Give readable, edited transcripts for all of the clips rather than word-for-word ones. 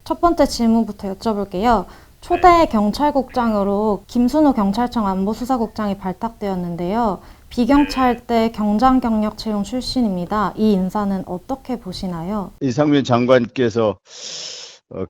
첫 번째 질문부터 여쭤볼게요. 초대 경찰국장으로 김순호 경찰청 안보수사국장이 발탁되었는데요. 비경찰대 경장경력 채용 출신입니다. 이 인사는 어떻게 보시나요? 이상민 장관께서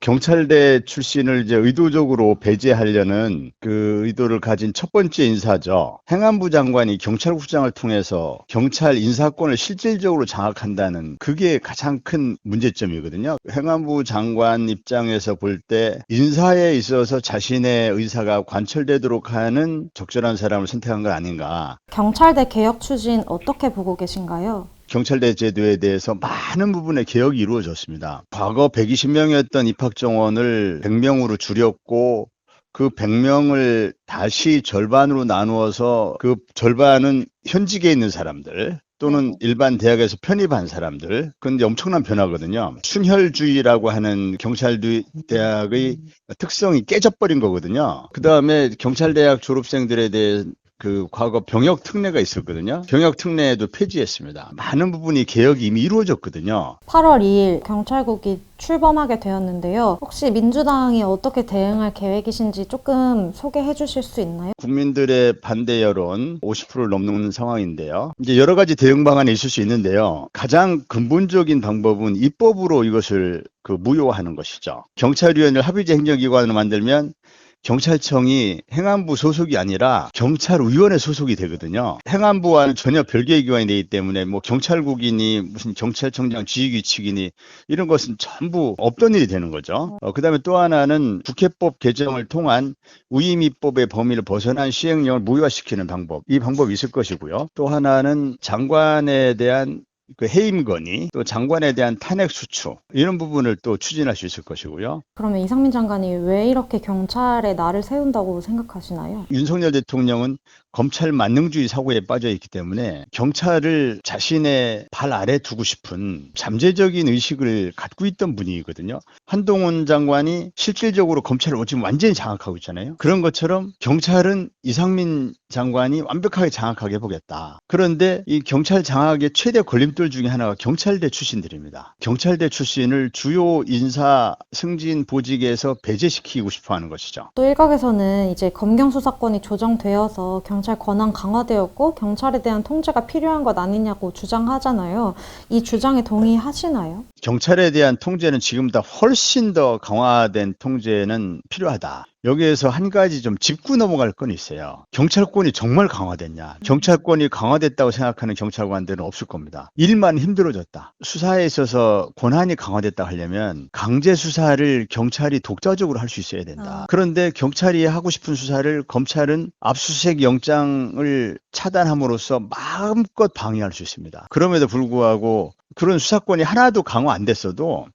경찰대 출신을 이제 의도적으로 배제하려는 그 의도를 가진 첫 번째 인사죠. 행안부 장관이 경찰국장을 통해서 경찰 인사권을 실질적으로 장악한다는 그게 가장 큰 문제점이거든요. 행안부 장관 입장에서 볼 때 인사에 있어서 자신의 의사가 관철되도록 하는 적절한 사람을 선택한 건 아닌가. 경찰대 개혁 추진 어떻게 보고 계신가요? 경찰대 제도에 대해서 많은 부분의 개혁이 이루어졌습니다. 과거 120명이었던 입학 정원을 100명으로 줄였고 그 100명을 다시 절반으로 나누어서 그 절반은 현직에 있는 사람들 또는 일반 대학에서 편입한 사람들. 근데 엄청난 변화거든요. 순혈주의라고 하는 경찰대학의 특성이 깨져버린 거거든요. 그 다음에 경찰대학 졸업생들에 대해 그 과거 병역 특례가 있었거든요. 병역 특례도 폐지했습니다. 많은 부분이 개혁이 이미 이루어졌거든요. 8월 2일 경찰국이 출범하게 되었는데요. 혹시 민주당이 어떻게 대응할 계획이신지 조금 소개해 주실 수 있나요? 국민들의 반대 여론 50%를 넘는 상황인데요. 이제 여러 가지 대응 방안이 있을 수 있는데요. 가장 근본적인 방법은 입법으로 이것을 무효화하는 것이죠. 경찰위원회를 합의제 행정기관으로 만들면 경찰청이 행안부 소속이 아니라 경찰위원회 소속이 되거든요. 행안부와는 전혀 별개의 기관이 되기 때문에 뭐 경찰국이니 무슨 경찰청장 지휘규칙이니 이런 것은 전부 없던 일이 되는 거죠. 그 다음에 또 하나는 국회법 개정을 통한 위임입법의 범위를 벗어난 시행령을 무효화시키는 방법. 이 방법이 있을 것이고요. 또 하나는 장관에 대한 그 해임 건의, 또 장관에 대한 탄핵 수출 이런 부분을 또 추진할 수 있을 것이고요. 그러면 이상민 장관이 왜 이렇게 경찰에 날을 세운다고 생각하시나요? 윤석열 대통령은 검찰 만능주의 사고에 빠져 있기 때문에 경찰을 자신의 발 아래 두고 싶은 잠재적인 의식을 갖고 있던 분이거든요. 한동훈 장관이 실질적으로 검찰을 지금 완전히 장악하고 있잖아요. 그런 것처럼 경찰은 이상민 장관이 완벽하게 장악하게 해보겠다. 그런데 이 경찰 장악의 최대 걸림돌 중에 하나가 경찰대 출신들입니다. 경찰대 출신을 주요 인사 승진 보직에서 배제시키고 싶어 하는 것이죠. 또 일각에서는 이제 검경 수사권이 조정되어서 경찰 권한 강화되었고 경찰에 대한 통제가 필요한 것 아니냐고 주장하잖아요. 이 주장에 동의하시나요? 경찰에 대한 통제는 지금보다 훨씬 더 강화된 통제는 필요하다. 여기에서 한 가지 좀 짚고 넘어갈 건 있어요. 경찰권이 정말 강화됐냐? 경찰권이 강화됐다고 생각하는 경찰관들은 없을 겁니다. 일만 힘들어졌다. 수사에 있어서 권한이 강화됐다 하려면 강제 수사를 경찰이 독자적으로 할 수 있어야 된다. 그런데 경찰이 하고 싶은 수사를 검찰은 압수수색 영장을 차단함으로써 마음껏 방해할 수 있습니다. 그럼에도 불구하고 그런 수사권이 하나도 강화 안 됐어도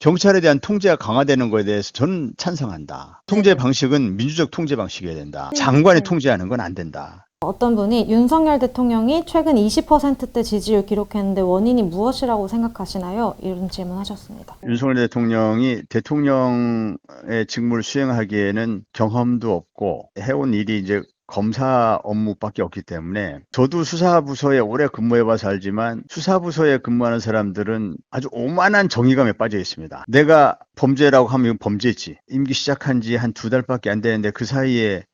경찰에 대한 통제가 강화되는 것에 대해서 저는 찬성한다. 통제 방식은 민주적 통제 방식이어야 된다. 장관이 통제하는 건 안 된다. 어떤 분이 윤석열 대통령이 최근 20%대 지지율 기록했는데 원인이 무엇이라고 생각하시나요? 이런 질문 하셨습니다. 윤석열 대통령이 대통령의 직무를 수행하기에는 경험도 없고 해온 일이 이제 검사 업무밖에 없기 때문에 저도 수사부서에 오래 근무해봐서 알지만 수사부서에 근무하는 사람들은 아주 오만한 정의감에 빠져 있습니다. 내가 범죄라고 하면 범죄지. 임기 시작한 지 한 2달밖에 안 되는데 그 사이에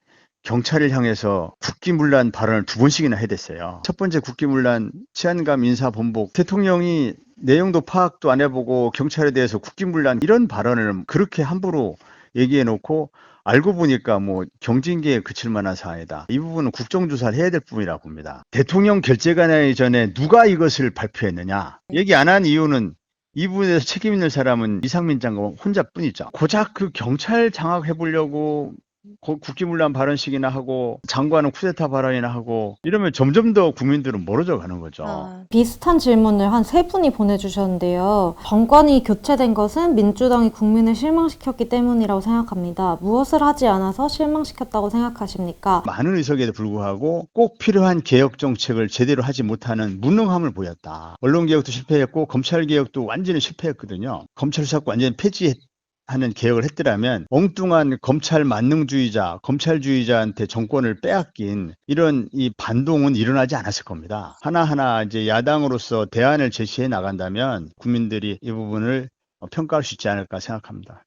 경찰을 향해서 국기문란 발언을 2번씩이나 해댔어요. 첫 번째 국기문란 치안감 인사본복 대통령이 내용도 파악도 안 해보고 경찰에 대해서 국기문란 이런 발언을 그렇게 함부로 얘기해놓고 알고 보니까 뭐 경징계에 그칠 만한 사안이다. 이 부분은 국정조사를 해야 될 부분이라고 봅니다. 대통령 결재가 나기 전에 누가 이것을 발표했느냐. 얘기 안 한 이유는 이 부분에 대해서 책임 있는 사람은 이상민 장관 혼자뿐이죠. 고작 그 경찰 장악해보려고 국기문란 발언식이나 하고 장관은 쿠데타 발언이나 하고 이러면 점점 더 국민들은 멀어져 가는 거죠. 비슷한 질문을 한 세 분이 보내주셨는데요. 정권이 교체된 것은 민주당이 국민을 실망시켰기 때문이라고 생각합니다. 무엇을 하지 않아서 실망시켰다고 생각하십니까? 많은 의석에도 불구하고 꼭 필요한 개혁 정책을 제대로 하지 못하는 무능함을 보였다. 언론개혁도 실패했고 검찰개혁도 완전히 실패했거든요. 검찰 수사권 완전히 폐지하는 개혁을 했더라면 엉뚱한 검찰 만능주의자, 검찰주의자한테 정권을 빼앗긴 이런 이 반동은 일어나지 않았을 겁니다. 하나하나 이제 야당으로서 대안을 제시해 나간다면 국민들이 이 부분을 평가할 수 있지 않을까 생각합니다.